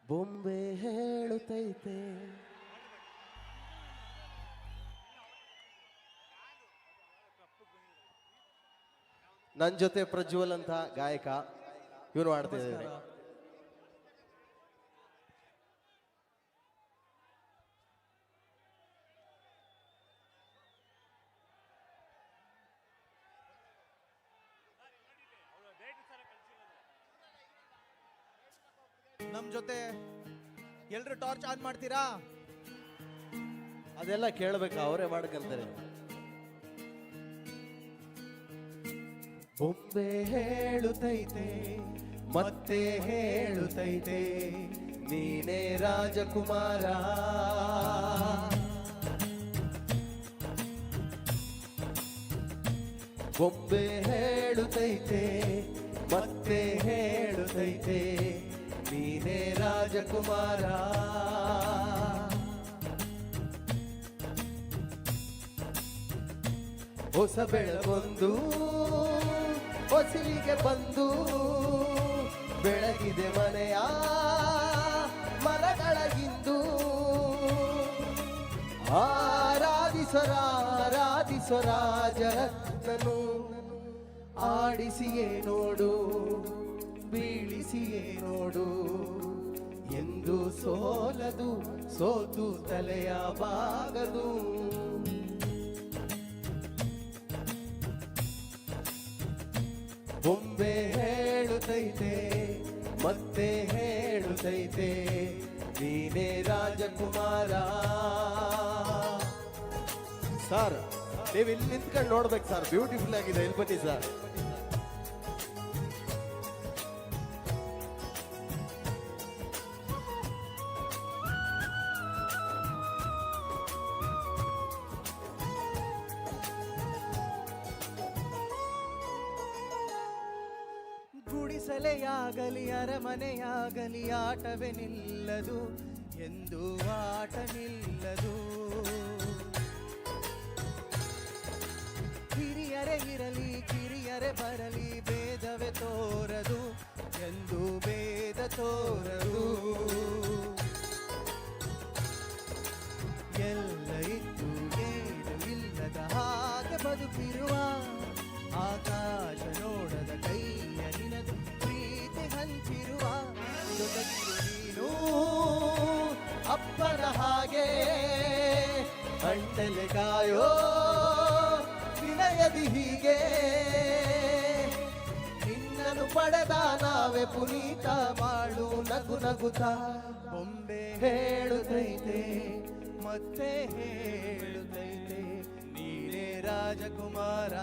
ಬೊಂಬೆ ಹೇಳುತ್ತೈತೆ. ನನ್ನ ಜೊತೆ ಪ್ರಜ್ವಲ್ ಅಂತ ಗಾಯಕ ಇವನು ಆಡ್ತಿದ್ದಾರೆ. ನಮ್ ಜೊತೆ ಎಲ್ರು ಟಾರ್ಚ್ ಆನ್ ಮಾಡ್ತೀರಾ? ಅದೆಲ್ಲ ಕೇಳಬೇಕು, ಅವರೇ ಮಾಡ್ಕಂತಾರೆ. ಬೊಂಬೆ ಹೇಳುತ್ತೈತೆ ಮತ್ತೆ ಹೇಳುತ್ತೈತೆ ನೀನೇ ರಾಜಕುಮಾರ. ಬೊಂಬೆ ಹೇಳುತ್ತೈತೆ ಮತ್ತೆ ಹೇಳುತ್ತೈತೆ ನೀನೇ ರಾಜಕುಮಾರ. ಹೊಸ ಬೆಳಗೊಂದು ಹೊಸಿಲಿಗೆ ಬಂದು ಬೆಳಗಿದೆ ಮನೆಯ ಮನಗಳಗಿಂದು. ಆರಾಧಿಸರಾಜರತ್ನನು ಆಡಿಸಿಯೇ ನೋಡು ಬೀಳಿಸಿಯೇ ನೋಡು ಎಂದು ಸೋಲದು ಸೋತು ತಲೆಯ ಬಾಗದು. ಬೊಂಬೆ ಹೇಳುತ್ತೈತೆ ಮತ್ತೆ ಹೇಳುತ್ತೈತೆ ನೀನೇ ರಾಜಕುಮಾರ. ಸರ್ ನೀವು ಇಲ್ಲಿ ನಿಂತ್ಕೊಂಡು ನೋಡ್ಬೇಕು ಸರ್, ಬ್ಯೂಟಿಫುಲ್ ಆಗಿದೆ. ಇಲ್ಲಿ ಬನ್ನಿ ಸರ್. ಗುಡಿಸಲೆಯಾಗಲಿ ಅರಮನೆಯಾಗಲಿ ಆಟವೇ ನಿಲ್ಲದು ಎಂದು ಆಟ ನಿಲ್ಲದು. ಹಿರಿಯರೇ ಇರಲಿ ಕಿರಿಯರೇ ಬರಲಿ ಭೇದವೇ ತೋರದು ಎಂದು ಭೇದ ತೋರದು. ಎಲ್ಲ ಇದ್ದು ಏನು ಇಲ್ಲದ ಹಾಗೆ ಬದುಕಿರುವ ಆಕಾಶ ನೋಡದ ಕೈಯ ನಿನದು ಪ್ರೀತಿ ಹಂಚಿರುವ ಜೊತೆಗಿರು ನೀನು ಅಪ್ಪನ ಹಾಗೆ ಗಂಟಲೆ ಕಾಯೋ ವಿನಯದಿ ಹೀಗೆ ನಿನ್ನನ್ನು ಪಡೆದ ನಾವೇ ಪುನೀತ ಮಾಡು ನಗು ನಗುತ್ತಾ. ಬೊಂಬೆ ಹೇಳುತ್ತೈತೆ ಮತ್ತೆ ಹೇಳುತ್ತೈತೆ ನೀನೇ ರಾಜಕುಮಾರ.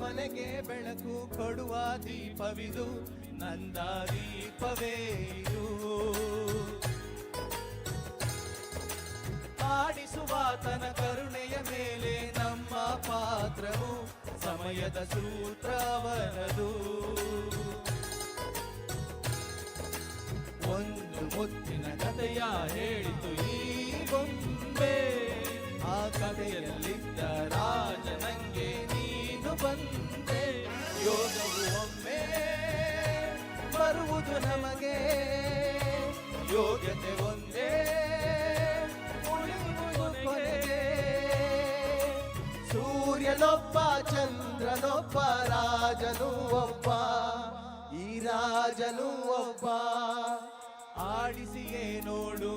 ಮನೆಗೆ ಬೆಳಕು ಕೊಡುವ ದೀಪವಿದು ನಂದ ದೀಪವೇ ಇದು. ಆಡಿಸುವ ತನ ಕರುಣೆಯ ಮೇಲೆ ನಮ್ಮ ಪಾತ್ರವು ಸಮಯದ ಸೂತ್ರವನದು. ಒಂದು ಮುತ್ತಿನ ಕಥೆಯ ಹೇಳಿತು ಈ ಗೊಂಬೆ, ಆ ಕಥೆಯಲ್ಲಿದ್ದ ರಾಜ ನಂಗೆ ನೀನು ಬಂದೆ. ಯೋಗವು ಒಮ್ಮೆ ಬರುವುದು ನಮಗೆ, ಯೋಗ್ಯತೆ ಒಂದೇ ಉಳಿಯುವುದು ಕೊನೆಗೆ. ಸೂರ್ಯನೊಬ್ಬ ಚಂದ್ರನೊಬ್ಬ ರಾಜನು ಒಬ್ಬ, ಈ ರಾಜನು ಒಬ್ಬ. ಆಡಿಸಿಯೇ ನೋಡು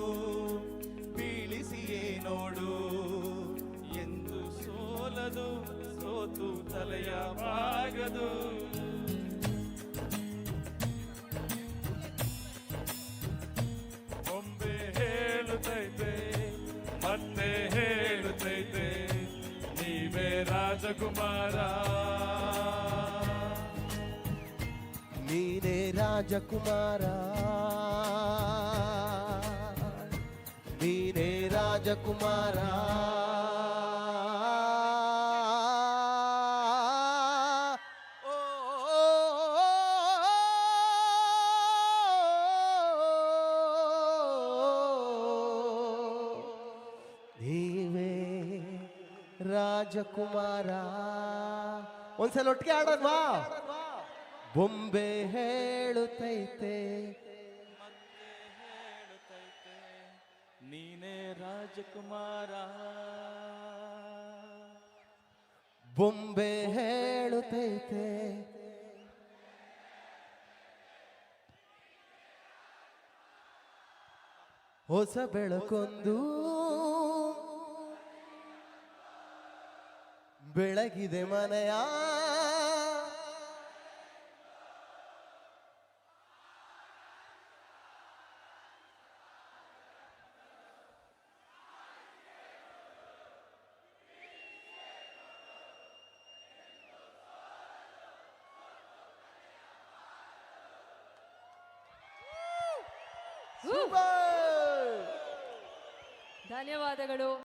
ಬೀಳಿಸಿಯೇ ನೋಡು ಎಂದು ಸೋಲದು ಸೋತು ತಲೆಯ ಬಾಗದು. ಬೊಂಬೆ ಹೇಳುತ್ತೈತೆ ಮತ್ತೆ ಹೇಳುತ್ತೈತೆ ನೀವೇ ರಾಜಕುಮಾರ. ರಾಜಕುಮಾರ ನೀನೇ ರಾಜಕುಮಾರ ಓ, ನೀವೇ ರಾಜಕುಮಾರ. ಒಂದ್ಸಲ ಒಟ್ಟಿಗೆ ಆಡೋದ್ವಾ? ಬೊಂಬೆ ಹೇಳುತ್ತೈತೆ ನೀನೇ ರಾಜಕುಮಾರ. ಬೊಂಬೆ ಹೇಳುತ್ತೈತೆ ಹೊಸ ಬೆಳಕೊಂದು ಬೆಳಗಿದೆ ಮನೆಯ. ಧನ್ಯವಾದಗಳು.